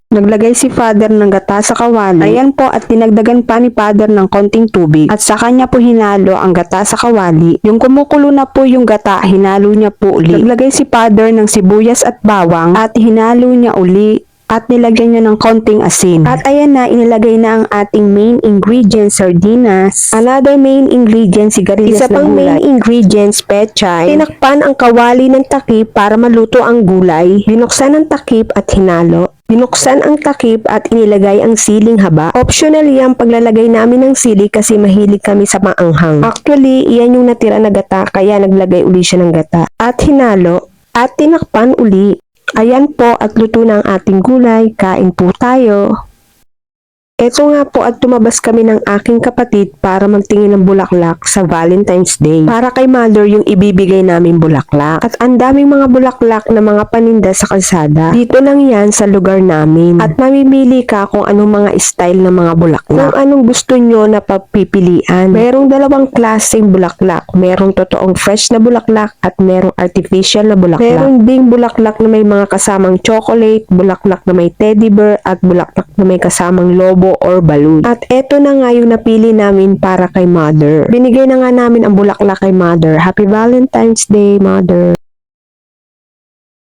Naglagay si Father ng gata sa kawali. Ayan po, at dinagdagan pa ni Father ng konting tubig. At sa kanya po hinalo ang gata sa kawali. Yung kumukulo na po yung gata, hinalo niya po uli. Naglagay si Father ng sibuyas at bawang at hinalo niya uli. At nilagyan niya ng konting asin. At ayan na, inilagay na ang ating main ingredient, sardinas. Another main ingredient, sigarilyas na gulay. Isa pang main ingredient, pechay. Tinakpan ang kawali ng takip para maluto ang gulay. Binuksan ang takip at hinalo. Binuksan ang takip at inilagay ang siling haba. Optional yung paglalagay namin ng sili kasi mahilig kami sa maanghang. Actually, iyan yung natira na gata kaya naglagay uli siya ng gata. At hinalo at tinakpan uli. Ayan po, at luto na ang ating gulay. Kain po tayo. Ito nga po, at tumabas kami ng aking kapatid para magtingin ng bulaklak sa Valentine's Day. Para kay Mother yung ibibigay namin bulaklak. At ang daming mga bulaklak na mga paninda sa kalsada. Dito lang yan sa lugar namin. At mamimili ka kung anong mga style ng mga bulaklak. Kung anong gusto nyo na pagpipilian. Merong dalawang klaseng bulaklak. Merong totoong fresh na bulaklak at merong artificial na bulaklak. Meron ding bulaklak na may mga kasamang chocolate, bulaklak na may teddy bear, at bulaklak na may kasamang lobo or balloon. At eto na nga yung napili namin para kay Mother. Binigay na nga namin ang bulaklak kay Mother. Happy Valentine's Day, Mother!